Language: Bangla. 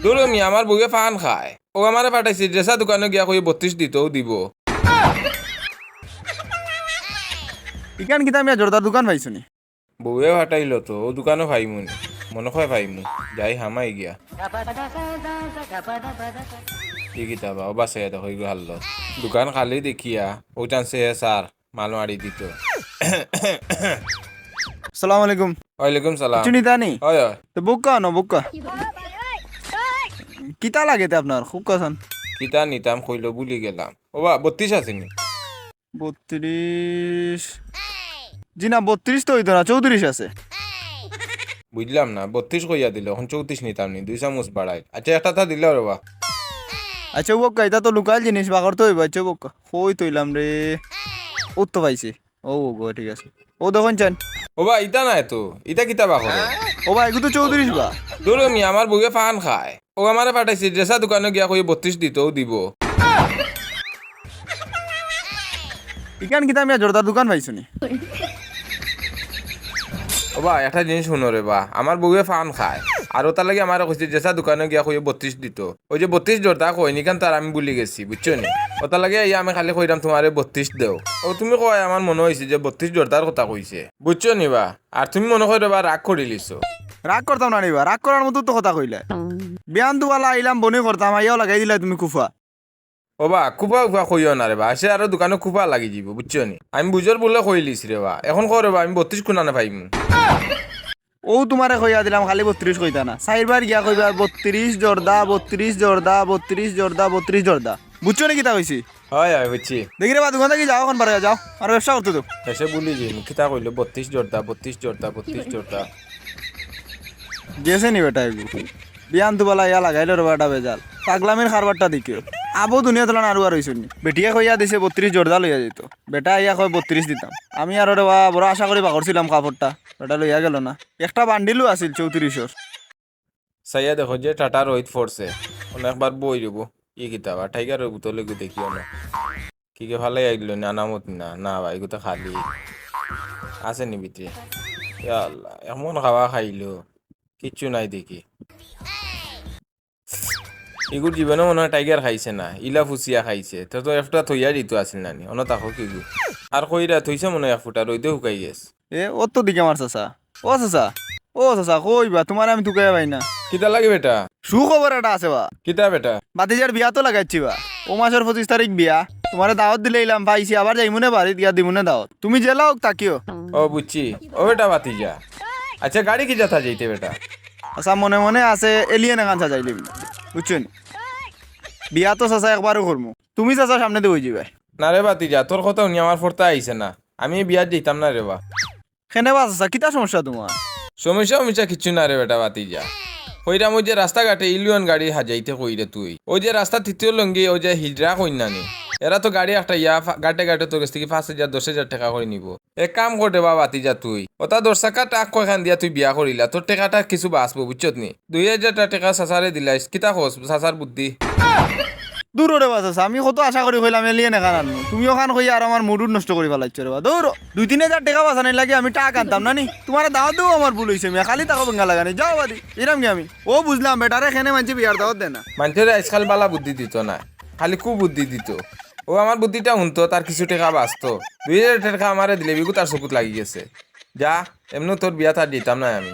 ধরো মিয়া আমার বউয়ে পান খায় ও আমারে পাঠাইছে ড্রেসা দোকানে গিয়া কই 32 দিতেও দিব। ইকান কিতা মিয়া জোরদার দোকান পাইছনি। বউয়ে পাঠাইলো তো ও দোকানও পাইমু নি মনে হয় পাইমু যাই হামাই গিয়া কি কিতাবা ও বাসায় দেখো এগুলো হারলো দোকান খালি দেখিয়া ও চান্সে স্যার মাল মারি দিত। আসসালামু আলাইকুম। ওয়ালাইকুম সালাম। চুনি দানি হয় হয় তো বুক্কা ন বুক্কা কিতা লাগে তে আপনার খুব কাসান। কিতা নিতাম কইলো ভুলি গেলাম। ও বা 32 আসেনি 32 জি না 32 তো হইতো না 34 আছে। বুঝলাম না 32 কইয়া দিল এখন 34 নিতাম নি 2 চামচ বাড়াই। আচ্ছা একটা তা দিল রে বা। আচ্ছা বুক্কা এটা তো লোকাল জিনিস বাগর তো হইব। আচ্ছা বুক্কা কই তৈলাম রে ও তো পাইছি। ও গো ঠিক আছে ও দেখুন চান। ও বা ইতা নাই তো ইতা কিতাবা করে ও ভাই এগুলো তো 34 বা। ধরো মি আমার বউয়ে পান খায় ও আমারে পাঠাইছে ড্রেসা দোকানে গিয়া কই 32 দিতেও দিব। ইকান কিতা মিয়া জোরদার দোকান পাইছনি। ও বা একটা জিনিস শুনো রে বা আমার বউয়ে পান খায় আর ওটার লাগে আমার কইছে ড্রেসা দোকানে গিয়া কই 32 দিত। ওই যে 32 জোরটা কই নিকান তার আমি ভুলি গেছি বুঝছো নি। ওটার লাগে ইয়া আমি খালি কইরাম তোমারে 32 দেও ও তুমি কয় আমার মনে হইছে যে 32 জোরদার কথা কইছে বুঝছো নি বা। আর তুমি মনে কইরো বা রাগ করে লিছো। রাগ করতাম না নিবা রাগ করার মতো তো কথা কইলা। বিয়ান দুবালা আইলাম বনে করতাম আইয়াও লাগাই দিলা তুমি কুফা। ও বা কুপা কুপা কইও না রে বা সে আরো দোকানে কুপা লাগি যাব বুঝছো নি। আমি বুঝর বলে কইলিস রে বা এখন কই রে বা আমি 32 কোনা না পাইমু। ও তোমারে কইয়া দিলাম খালি 32 কইতা না চাইবার গিয়া কইবা 32 জর্দা 32 জর্দা 32 জর্দা 32 জর্দা বুঝছো নি কিতা কইছি। হয় হয় বুঝছি দেখি রে বা দোকান থেকে যাও এখন পারে যাও আর ব্যবসা করতে তো। এসে বলি যে কিতা কইলো 32 জোরদা 32 জোরদা 32 জোরদা। গেছে নি বেটা এগু বিয়ান দুবালা ইয়া লাগাইলো রে বেটা বেজাল পাগলামের খারবারটা দেখিও আবো দুনিয়া তোলা নারু আর হইছনি বেটিয়া কইয়া দিছে 32 জর্দা লইয়া যেত বেটা ইয়া কই 32 দিতাম আমি আর রে বা বড় আশা করি বাগরছিলাম কাপড়টা বেটা লইয়া গেল না একটা বান্ডিলও আছিল 34 সাইয়া দেখো যে টাটা রোহিত ফোর্সে অনেকবার বই দেব ই কিতাবা টাইগারের বোতলে গু দেখিও না কি কে ভালো আইলো না নামত না না ভাই এগুলো খালি আছে নি ভিতরে। ইয়া আল্লাহ এমন খাওয়া খাইলো কিচ্ছু নাই দেখি এগুর জীবনে মনে হয় টাইগার খাইছে না ইলা ফুসিয়া খাইছে তো তো একটা থইয়া দিত আসিল নানি অন তাকো কিগু আর কইরা থইছে মনে হয় ফুটা রইদে শুকাই গেছে। এ ও তো দিকে আমার চাচা ও চাচা ও চাচা কইবা তোমার আমি তুকাই পাই না কিতা লাগে বেটা সুখবর একটা আছে বা কিতা বেটা বাতিজার বিয়া তো লাগাইছি বা ও মাসের 25 তারিখ বিয়া তোমারে দাওয়াত দিলে ইলাম পাইছি আবার যাইমুনে বাড়ি দিয়া দিমুনে দাওয়াত তুমি জেলা হোক তাকিও। ও বুঝছি ও বেটা বাতি যা আচ্ছা গাড়ি কি যাতা যাইতে বেটা। আচ্ছা মনে মনে আছে এলিয়েন এখান সাজাইলি বুঝছেন বিয়া তো চাচা একবারও করমু তুমি চাচা সামনে দিয়ে হয়ে যাবে। না রে বাতি যা তোর কথা উনি আমার ফোরতে আইছে না আমি বিয়ার যেতাম না রে বা। কেনে বা চাচা কিতা সমস্যা তোমার। সমস্যা সমস্যা কিচ্ছু না রে বেটা বাতি যা কইরাম ওই যে রাস্তাঘাটে ইলিয়ন গাড়ি হাজাইতে কইরে তুই ওই যে রাস্তা তৃতীয় লঙ্গি ওই যে হিজড়া কইনানি এরা তো গাড়ি একটা ইয়া গাটে গাটে তোর কাছ থেকে 5,000 10,000 টাকা করে নিব। এক কাম করতে বা বাতি যা তুই ওটা 10 টাকা টাক কয়খান দিয়া তুই বিয়া করিলা তোর টাকাটা কিছু বাঁচবো বুঝছত নি 2,000 টাকা সাসারে দিলাইস কিতা খোঁজ সাসার বুদ্ধি। দূর রে বা চাচা আমি কত আশা করি কইলাম এলিয়েন এখান আনমু তুমি ওখান কই আর আমার মুড নষ্ট করে ফেলাইছো রে বা দৌড় 2-3 হাজার টাকা বাঁচানি লাগে আমি টাকা আনতাম না নি তোমার দাওয়াত দেবো আমার ভুল হইছে মিয়া খালি টাকা বেঙ্গা লাগানি যাও বাদি এরাম কি আমি ও বুঝলাম বেটারে এখানে মানছি বিয়ার দাওয়াত দেয় না। মানুষের আজকাল বালা বুদ্ধি দিত না খালি খুব বুদ্ধি দিত ও আমার বুদ্ধিটা শুনতো তার কিছু টাকা বাঁচতো 2,000 টাকা আমারে দিলে বিকু তার চকুত লাগি গেছে যা এমনি তোর বিয়া তার দিতাম না আমি।